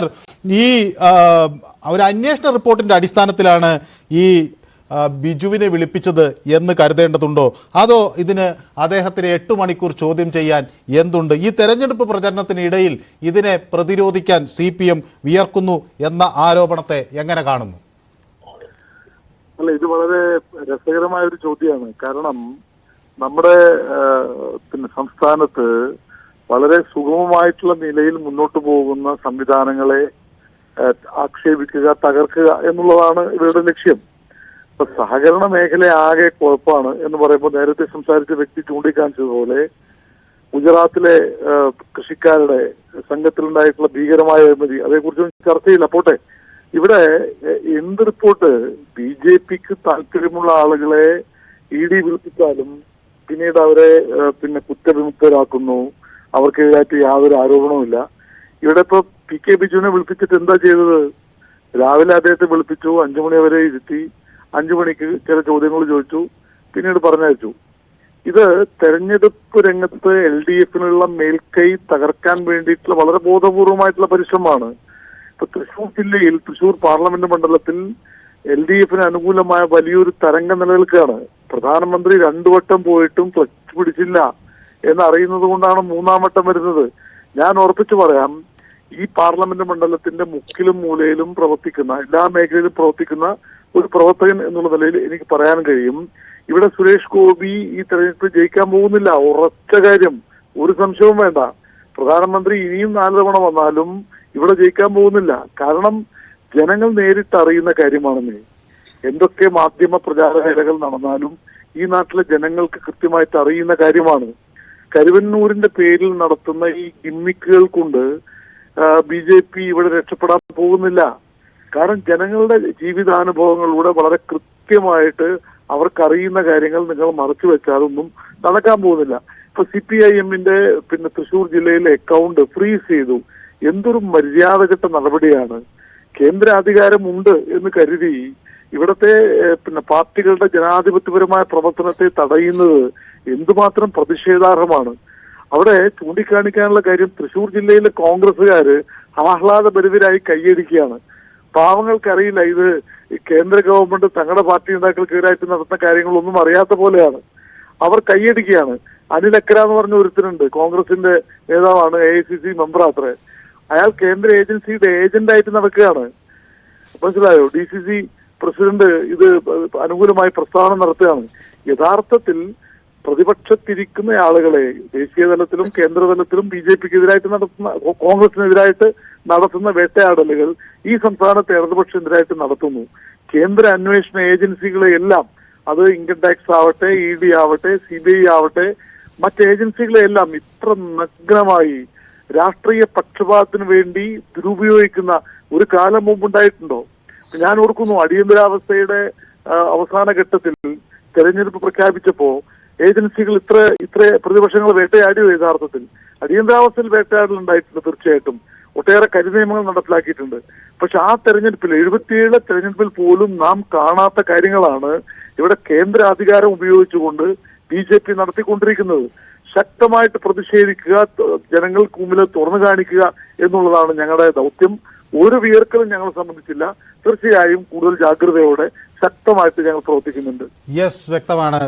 ഈ ഒരു അന്വേഷണ റിപ്പോർട്ടിന്റെ അടിസ്ഥാനത്തിലാണ് ഈ ബിജുവിനെ വിളിപ്പിച്ചത് എന്ന് കരുതേണ്ടതുണ്ടോ, അതോ ഇതിന് അദ്ദേഹത്തിന് 8 മണിക്കൂർ ചോദ്യം ചെയ്യാൻ എന്തുണ്ട്? ഈ തെരഞ്ഞെടുപ്പ് പ്രചരണത്തിനിടയിൽ ഇതിനെ പ്രതിരോധിക്കാൻ CPM വിയർക്കുന്നു എന്ന ആരോപണത്തെ എങ്ങനെ കാണുന്നു? അല്ല, ഇത് വളരെ രസകരമായ ഒരു ചോദ്യമാണ്. കാരണം നമ്മുടെ സംസ്ഥാനത്ത് വളരെ സുഗമമായിട്ടുള്ള നിലയിൽ മുന്നോട്ട് പോകുന്ന സംവിധാനങ്ങളെ ആക്ഷേപിക്കുക, തകർക്കുക എന്നുള്ളതാണ് ഇവരുടെ ലക്ഷ്യം. ഇപ്പൊ സഹകരണ മേഖല ആകെ കുഴപ്പമാണ് എന്ന് പറയുമ്പോൾ നേരത്തെ സംസാരിച്ച വ്യക്തി ചൂണ്ടിക്കാണിച്ചതുപോലെ ഗുജറാത്തിലെ കൃഷിക്കാരുടെ സംഘത്തിലുണ്ടായിട്ടുള്ള ഭീകരമായ അഴിമതി, അതേക്കുറിച്ചൊന്നും ചർച്ചയില്ല. പോട്ടെ, ഇവിടെ എന്ത് റിപ്പോർട്ട് BJPക്ക് താല്പര്യമുള്ള ആളുകളെ ED വിളിപ്പിച്ചാലും പിന്നീട് അവരെ കുറ്റവിമുക്തരാക്കുന്നു, അവർക്കെതിരായിട്ട് യാതൊരു ആരോപണവുമില്ല. ഇവിടെ ഇപ്പൊ PK ബിജുവിനെ വിളിപ്പിച്ചിട്ട് എന്താ ചെയ്തത്? രാവിലെ അദ്ദേഹത്തെ വിളിപ്പിച്ചു, 5 മണി വരെ ഇരുത്തി, 5 മണിക്ക് ചില ചോദ്യങ്ങൾ ചോദിച്ചു, പിന്നീട് പറഞ്ഞയച്ചു. ഇത് തെരഞ്ഞെടുപ്പ് രംഗത്ത് LDFനുള്ള മേൽക്കൈ തകർക്കാൻ വേണ്ടിയിട്ടുള്ള വളരെ ബോധപൂർവമായിട്ടുള്ള പരിശ്രമമാണ്. ഇപ്പൊ തൃശൂർ ജില്ലയിൽ, തൃശൂർ പാർലമെന്റ് മണ്ഡലത്തിൽ LDFന് അനുകൂലമായ വലിയൊരു തരംഗം നിലനിൽക്കുകയാണ്. പ്രധാനമന്ത്രി 2 വട്ടം പോയിട്ടും ക്ലച്ച് പിടിച്ചില്ല എന്നറിയുന്നത് കൊണ്ടാണ് 3-ാം വട്ടം വരുന്നത്. ഞാൻ ഉറപ്പിച്ചു പറയാം, ഈ പാർലമെന്റ് മണ്ഡലത്തിന്റെ മുക്കിലും മൂലയിലും പ്രവർത്തിക്കുന്ന, എല്ലാ മേഖലയിലും പ്രവർത്തിക്കുന്ന ഒരു പ്രവർത്തകൻ എന്നുള്ള നിലയിൽ എനിക്ക് പറയാൻ കഴിയും, ഇവിടെ സുരേഷ് ഗോപി ഈ തെരഞ്ഞെടുപ്പ് ജയിക്കാൻ പോകുന്നില്ല. ഉറച്ച കാര്യം, ഒരു സംശയവും വേണ്ട. പ്രധാനമന്ത്രി ഇനിയും 4 തവണ വന്നാലും ഇവിടെ ജയിക്കാൻ പോകുന്നില്ല. കാരണം ജനങ്ങൾ നേരിട്ട് അറിയുന്ന കാര്യമാണെന്നേ. എന്തൊക്കെ മാധ്യമ പ്രചാരവേലകൾ നടന്നാലും ഈ നാട്ടിലെ ജനങ്ങൾക്ക് കൃത്യമായിട്ട് അറിയുന്ന കാര്യമാണ്. കരുവന്നൂരിന്റെ പേരിൽ നടത്തുന്ന ഈ ഗിമ്മിക്കുകൾ കൊണ്ട് BJP ഇവിടെ രക്ഷപ്പെടാൻ പോകുന്നില്ല. കാരണം ജനങ്ങളുടെ ജീവിതാനുഭവങ്ങളിലൂടെ വളരെ കൃത്യമായിട്ട് അവർക്കറിയുന്ന കാര്യങ്ങൾ നിങ്ങൾ മറച്ചു വെച്ചാലൊന്നും നടക്കാൻ പോകുന്നില്ല. ഇപ്പൊ CPIMന്റെ തൃശൂർ ജില്ലയിലെ അക്കൗണ്ട് ഫ്രീസ് ചെയ്തു. എന്തൊരു മര്യാദഘട്ട നടപടിയാണ്. കേന്ദ്ര അധികാരമുണ്ട് എന്ന് കരുതി ഇവിടത്തെ പാർട്ടികളുടെ ജനാധിപത്യപരമായ പ്രവർത്തനത്തെ തടയുന്നത് എന്തുമാത്രം പ്രതിഷേധാർഹമാണ്. അവിടെ ചൂണ്ടിക്കാണിക്കാനുള്ള കാര്യം, തൃശൂർ ജില്ലയിലെ കോൺഗ്രസ്സുകാര് ആഹ്ലാദഭരിതരായി കൈയടിക്കുകയാണ്. പാവങ്ങൾക്കറിയില്ല ഇത് കേന്ദ്ര ഗവൺമെന്റ് തങ്ങളുടെ പാർട്ടി നേതാക്കൾക്കെതിരായിട്ട് നടത്തുന്ന കാര്യങ്ങളൊന്നും അറിയാത്ത പോലെയാണ്. അവർ കൈയടിക്കുകയാണ്. അനിൽ അക്കര എന്ന് പറഞ്ഞ ഒരുത്തനുണ്ട്, കോൺഗ്രസിന്റെ നേതാവാണ്, AICC മെമ്പർ അത്രേ. അയാൾ കേന്ദ്ര ഏജൻസിയുടെ ഏജന്റായിട്ട് നടക്കുകയാണ്. മനസ്സിലായോ? DCC പ്രസിഡന്റ് ഇത് അനുകൂലമായി പ്രസ്താവന നടത്തുകയാണ്. യഥാർത്ഥത്തിൽ പ്രതിപക്ഷത്തിരിക്കുന്ന ആളുകളെ ദേശീയ തലത്തിലും കേന്ദ്രതലത്തിലും BJPക്കെതിരായിട്ട് നടത്തുന്ന, കോൺഗ്രസിനെതിരായിട്ട് നടത്തുന്ന വേട്ടയാടലുകൾ ഈ സംസ്ഥാനത്തെ ഇടതുപക്ഷത്തിനെതിരായിട്ട് നടത്തുന്നു. കേന്ദ്ര അന്വേഷണ ഏജൻസികളെ എല്ലാം, അത് ഇൻകം ടാക്സ് ആവട്ടെ, ED ആവട്ടെ, CBI ആവട്ടെ, മറ്റ് ഏജൻസികളെയെല്ലാം ഇത്ര നഗ്നമായി രാഷ്ട്രീയ പക്ഷപാതത്തിന് വേണ്ടി ദുരുപയോഗിക്കുന്ന ഒരു കാലം മുമ്പുണ്ടായിട്ടുണ്ടോ? ഞാൻ ഓർക്കുന്നു, അടിയന്തരാവസ്ഥയുടെ അവസാന ഘട്ടത്തിൽ തെരഞ്ഞെടുപ്പ് പ്രഖ്യാപിച്ചപ്പോ ഏജൻസികൾ ഇത്ര പ്രതിപക്ഷങ്ങൾ വേട്ടയാടിയോ? യഥാർത്ഥത്തിൽ അടിയന്തരാവസ്ഥയിൽ വേട്ടയാടൽ ഉണ്ടായിട്ടുണ്ട്. തീർച്ചയായിട്ടും ഒട്ടേറെ കരിനിയമങ്ങൾ നടപ്പിലാക്കിയിട്ടുണ്ട്. പക്ഷെ ആ തെരഞ്ഞെടുപ്പിൽ, 77 തെരഞ്ഞെടുപ്പിൽ പോലും നാം കാണാത്ത കാര്യങ്ങളാണ് ഇവിടെ കേന്ദ്ര അധികാരം ഉപയോഗിച്ചുകൊണ്ട് BJP നടത്തിക്കൊണ്ടിരിക്കുന്നത്. ശക്തമായിട്ട് പ്രതിഷേധിക്കുക, ജനങ്ങൾക്ക് മുമ്പിൽ തുറന്നു കാണിക്കുക എന്നുള്ളതാണ് ഞങ്ങളുടെ ദൗത്യം. ഒരു വിയർക്കലും ഞങ്ങളെ സംബന്ധിച്ചില്ല. തീർച്ചയായും കൂടുതൽ ജാഗ്രതയോടെ ശക്തമായിട്ട് ഞങ്ങൾ പ്രവർത്തിക്കുന്നുണ്ട്. യെസ്, വ്യക്തമാണ്.